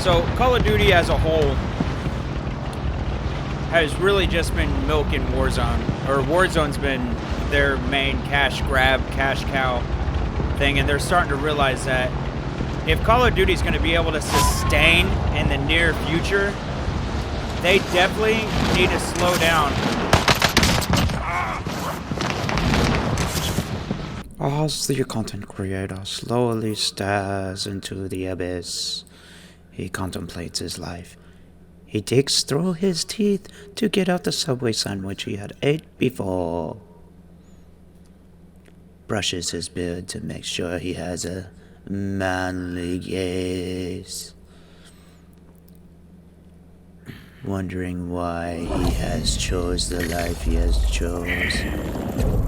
So Call of Duty as a whole has really just been milking Warzone, or Warzone's been their main cash grab, cash cow thing, and they're starting to realize that if Call of Duty is going to be able to sustain in the near future, they definitely need to slow down. As the content creator slowly stares into the abyss, he contemplates his life. He digs through his teeth to get out the Subway sandwich he had ate before. Brushes his beard to make sure he has a manly gaze. Wondering why he has chose the life he has chose.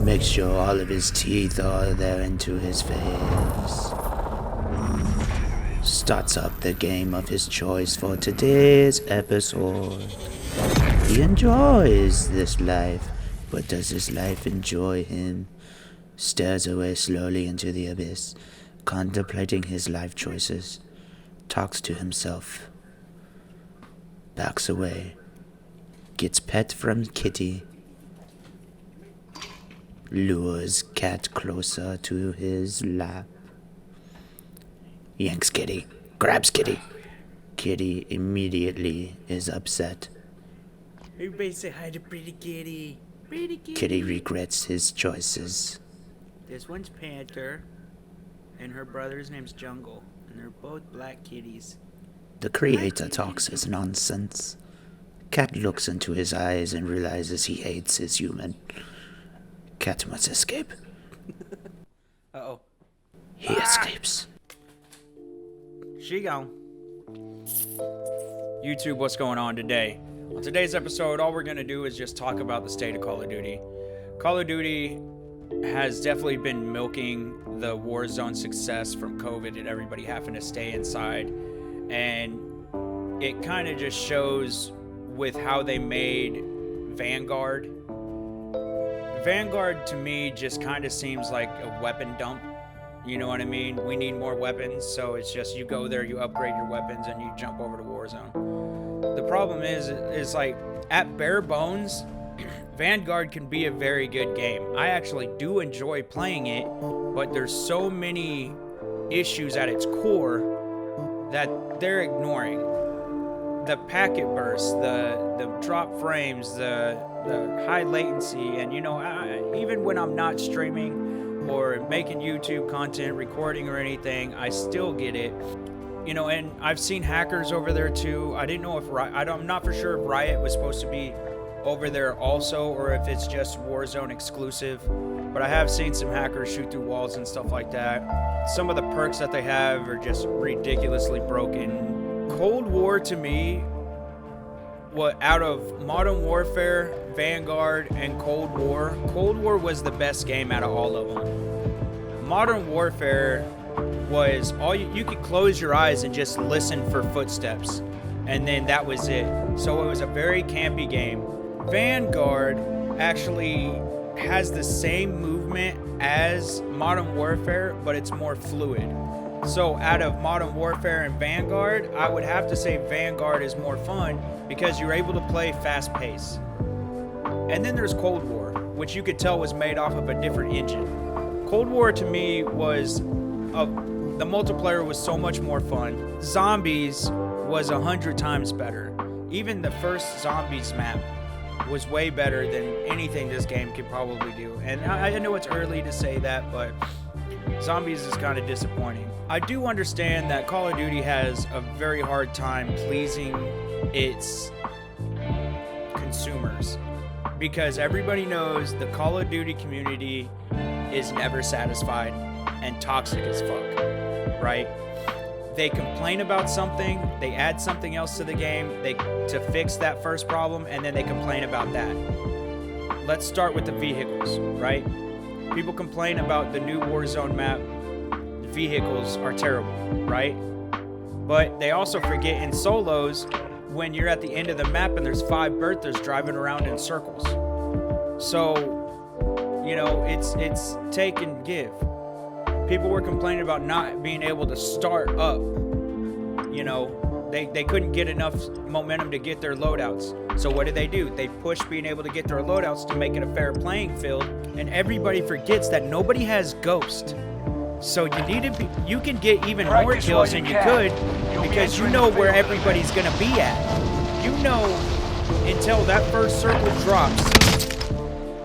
Make sure all of his teeth are there into his face. Starts up the game of his choice for today's episode. He enjoys this life, but does this life enjoy him? Stares away slowly into the abyss, contemplating his life choices. Talks to himself. Backs away. Gets pet from Kitty. Lures cat closer to his lap. Yanks Kitty. Grabs Kitty. Kitty immediately is upset. Everybody say hi to Pretty Kitty. Pretty Kitty. Kitty regrets his choices. This one's Panther, and her brother's name's Jungle, and they're both black kitties. The creator talks his nonsense. Cat looks into his eyes and realizes he hates his human. Cat must escape. Uh-oh. He escapes. She gone. YouTube, what's going on today? On today's episode, all we're going to do is just talk about the state of Call of Duty. Call of Duty has definitely been milking the Warzone success from COVID and everybody having to stay inside. And it kind of just shows with how they made Vanguard. Vanguard to me just kind of seems like a weapon dump. You know what I mean? We need more weapons, so it's just you go there, you upgrade your weapons, and you jump over to Warzone. The problem is like at bare bones, Vanguard can be a very good game. I actually do enjoy playing it, but there's so many issues at its core that they're ignoring. The packet bursts, the drop frames, the high latency, and even when I'm not streaming or making YouTube content, recording or anything, I still get it. And I've seen hackers over there too. I didn't know if I'm not for sure if Riot was supposed to be over there also, or if it's just Warzone exclusive. But I have seen some hackers shoot through walls and stuff like that. Some of the perks that they have are just ridiculously broken. Cold War to me, out of Modern Warfare, Vanguard, and Cold War was the best game out of all of them. Modern Warfare was you could close your eyes and just listen for footsteps, and then that was it. So it was a very campy game. Vanguard actually has the same movement as Modern Warfare, but it's more fluid. So out of Modern Warfare and Vanguard, I would have to say Vanguard is more fun because you're able to play fast pace. And then there's Cold War, which you could tell was made off of a different engine. Cold War to me was the multiplayer was so much more fun. Zombies was 100 times better. Even the first Zombies map was way better than anything this game could probably do. And I know it's early to say that, but Zombies is kind of disappointing. I do understand that Call of Duty has a very hard time pleasing its consumers, because everybody knows the Call of Duty community is never satisfied and toxic as fuck, right? They complain about something, they add something else to the game to fix that first problem, and then they complain about that. Let's start with the vehicles, right? People complain about the new Warzone map. The vehicles are terrible, right? But they also forget in solos, when you're at the end of the map and there's 5 Berthas driving around in circles. So, it's take and give. People were complaining about not being able to start up, they couldn't get enough momentum to get their loadouts. So what did? They push being able to get their loadouts to make it a fair playing field, and everybody forgets that nobody has Ghost. So you need to be, you can get even more kills than you could because you know where everybody's gonna be at. You know until that first circle drops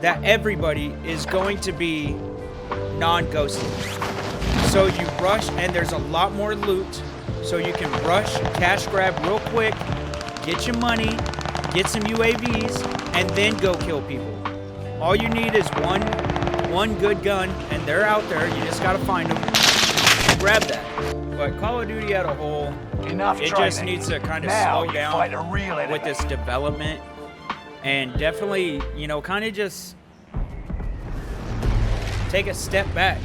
that everybody is going to be non-ghosted. So you rush, and there's a lot more loot, so you can rush, cash grab real quick, get your money, get some UAVs, and then go kill people. All you need is one good gun, and they're out there. You just gotta find them and grab that. But Call of Duty as a whole, it just needs to kind of slow down with this development, and definitely, you know, kind of just take a step back.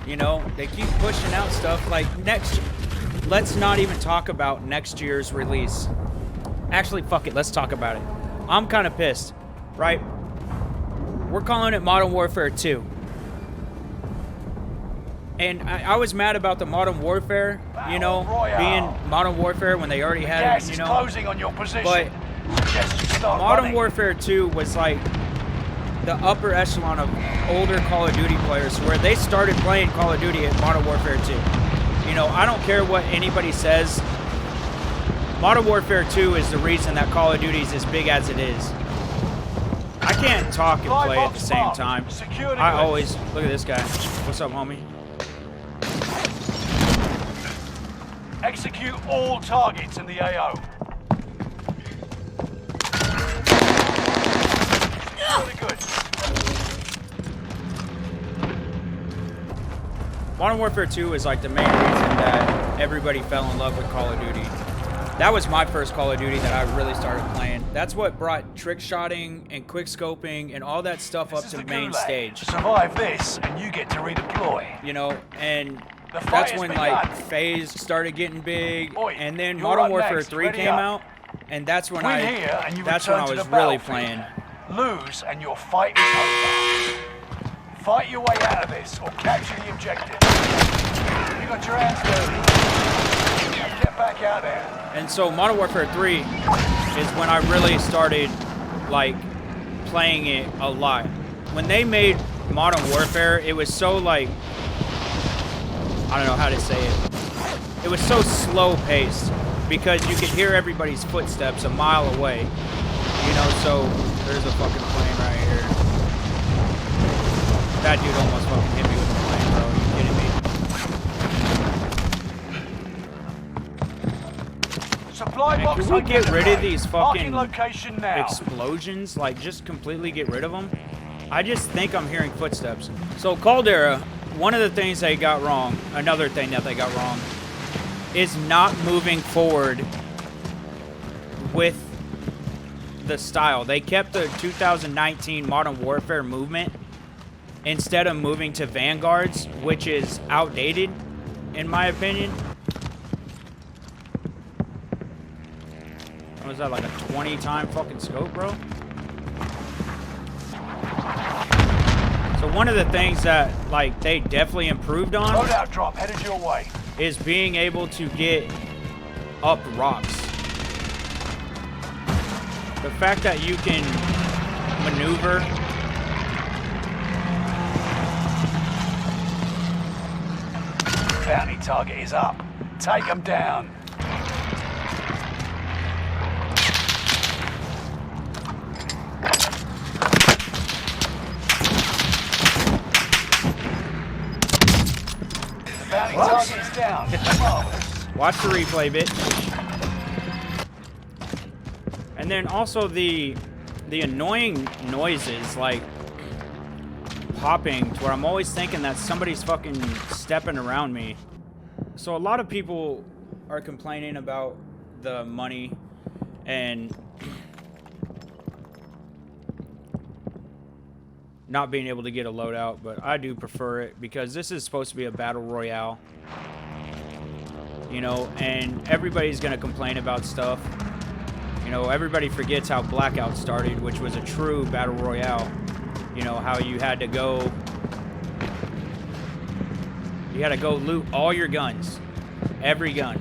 You know, they keep pushing out stuff like let's not even talk about next year's release. Actually, fuck it, let's talk about it. I'm kind of pissed, right? We're calling it Modern Warfare 2. And I was mad about the Modern Warfare, you know, being Modern Warfare when they already had it, you know. Closing on your position. But Modern Warfare 2 was like the upper echelon of older Call of Duty players where they started playing Call of Duty at Modern Warfare 2. You know, I don't care what anybody says. Modern Warfare 2 is the reason that Call of Duty is as big as it is. I can't talk and play at the same time. I always... Look at this guy. What's up, homie? Execute all targets in the AO. Really good. Modern Warfare 2 is like the main reason that everybody fell in love with Call of Duty. That was my first Call of Duty that I really started playing. That's what brought trick shotting and quick scoping and all that stuff up to the main stage. Survive this, and you get to redeploy. You know, and that's when like FaZe started getting big, and then Modern Warfare 3 came out, and that's when I was really playing. Lose, and your fight is over. Fight your way out of this, or capture the objective. You got your hands dirty. Now get back out there. And so Modern Warfare 3 is when I really started like playing it a lot. When they made Modern Warfare, it was so like, I don't know how to say it. It was so slow paced because you could hear everybody's footsteps a mile away. You know, so there's a fucking plane right here. That dude almost fucking hit me with the plane, bro. Are you kidding me? Supply box. Can we get rid of these fucking location now. explosions? Like, just completely get rid of them? I just think I'm hearing footsteps. So, Caldera, one of the things they got wrong, another thing that they got wrong, is not moving forward with the style. They kept the 2019 Modern Warfare movement instead of moving to Vanguards, which is outdated, in my opinion. What was that, like a 20-time fucking scope, bro? So one of the things that, like, they definitely improved on Loadout drop headed your way. is being able to get up rocks. The fact that you can maneuver. Bounty target is up. Take them down. The bounty target is down. Watch the replay, bitch. And then also the annoying noises, like popping, to where I'm always thinking that somebody's fucking stepping around me. So a lot of people are complaining about the money and not being able to get a loadout, but I do prefer it because this is supposed to be a battle royale. You know, and everybody's gonna complain about stuff. You know, everybody forgets how Blackout started, which was a true battle royale. You know, how you had to go loot all your guns. Every gun.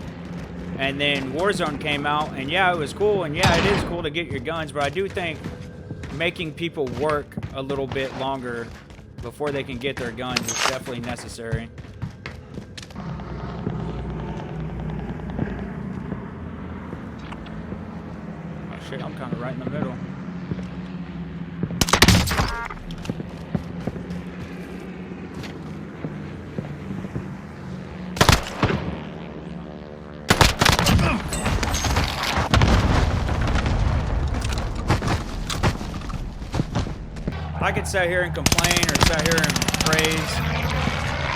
And then Warzone came out, and yeah, it was cool, and yeah, it is cool to get your guns, but I do think making people work a little bit longer before they can get their guns is definitely necessary. Oh shit, I'm kind of right in the middle. I could sit here and complain or sit here and praise,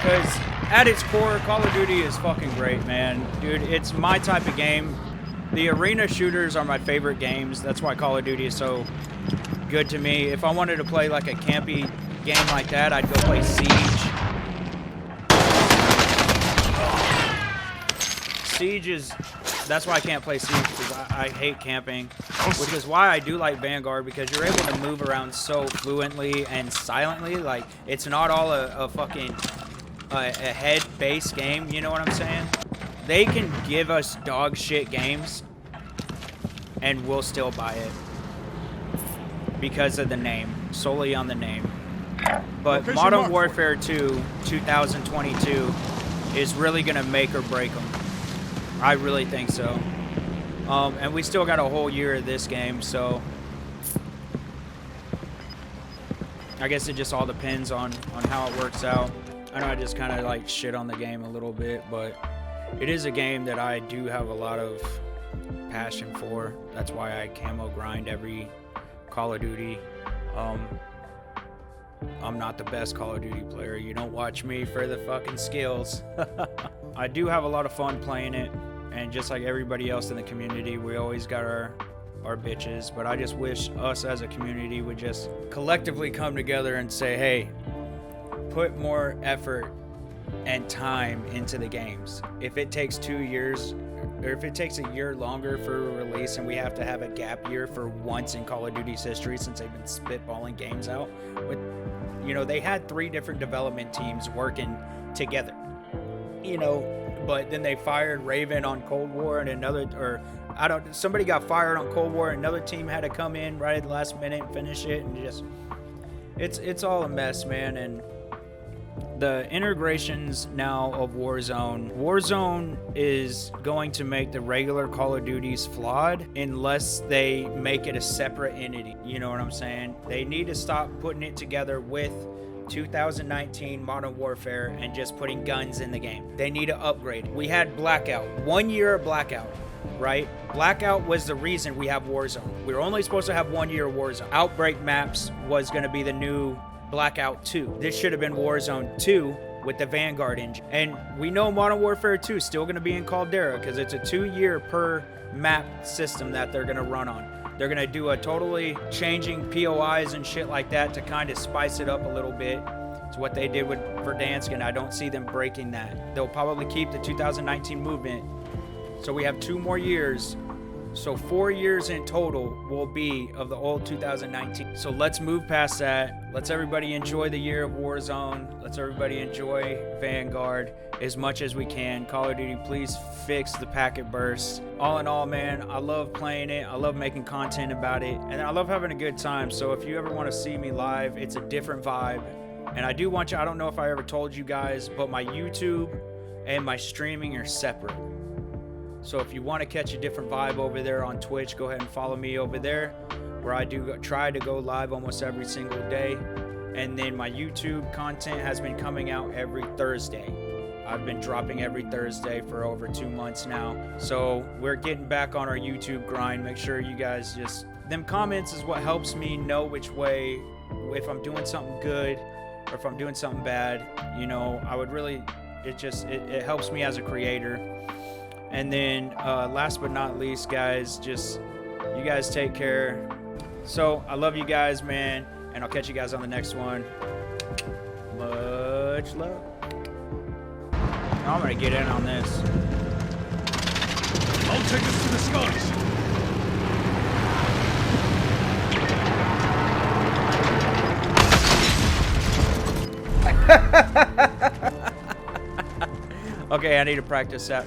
because at its core, Call of Duty is fucking great, man. Dude, it's my type of game. The arena shooters are my favorite games. That's why Call of Duty is so good to me. If I wanted to play like a campy game like that, I'd go play Siege. Siege is... That's why I can't play Siege, because I hate camping. Which is why I do like Vanguard, because you're able to move around so fluently and silently. Like, it's not all a fucking a head-based game, you know what I'm saying? They can give us dog shit games, and we'll still buy it. Because of the name. Solely on the name. But Modern Warfare 2, 2022, is really going to make or break them. I really think so. And we still got a whole year of this game, so I guess it just all depends on how it works out. I know I just kind of like shit on the game a little bit, but it is a game that I do have a lot of passion for. That's why I camo grind every Call of Duty. I'm not the best Call of Duty player. You don't watch me for the fucking skills. I do have a lot of fun playing it, and just like everybody else in the community, we always got our bitches, but I just wish us as a community would just collectively come together and say, hey, put more effort and time into the games. If it takes 2 years, or if it takes a year longer for a release and we have to have a gap year for once in Call of Duty's history since they've been spitballing games out, with, you know, they had 3 different development teams working together, you know, but then they fired Raven on Cold War, and somebody got fired on Cold War, and another team had to come in right at the last minute and finish it, and just, it's all a mess, man. And the integrations now of Warzone is going to make the regular Call of Duties flawed unless they make it a separate entity. You know what I'm saying? They need to stop putting it together with 2019 Modern Warfare and just putting guns in the game. They need to upgrade. We had Blackout, 1 year of Blackout, right? Blackout was the reason we have Warzone. We were only supposed to have 1 year of Warzone. Outbreak Maps was going to be the new Blackout 2. This should have been Warzone 2 with the Vanguard engine. And we know Modern Warfare 2 is still going to be in Caldera because it's a 2-year per map system that they're going to run on. They're going to do a totally changing POIs and shit like that to kind of spice it up a little bit. It's what they did with Verdansk, and I don't see them breaking that. They'll probably keep the 2019 movement. So we have 2 more years. So 4 years in total will be of the old 2019. So let's move past that. Let's everybody enjoy the year of Warzone. Let's everybody enjoy Vanguard as much as we can. Call of Duty, please fix the packet bursts. All in all, man, I love playing it. I love making content about it. And I love having a good time. So if you ever want to see me live, it's a different vibe. And I do want you, I don't know if I ever told you guys, but my YouTube and my streaming are separate. So if you want to catch a different vibe over there on Twitch, go ahead and follow me over there, where I do try to go live almost every single day. And then my YouTube content has been coming out every Thursday. I've been dropping every Thursday for over 2 months now. So we're getting back on our YouTube grind. Make sure you guys just, them comments is what helps me know which way, if I'm doing something good or if I'm doing something bad. You know, I would really, it helps me as a creator. And then last but not least, guys, just you guys take care. So I love you guys, man, and I'll catch you guys on the next one. Much love. I'm gonna get in on this. I'll take us to the skies. Okay, I need to practice that.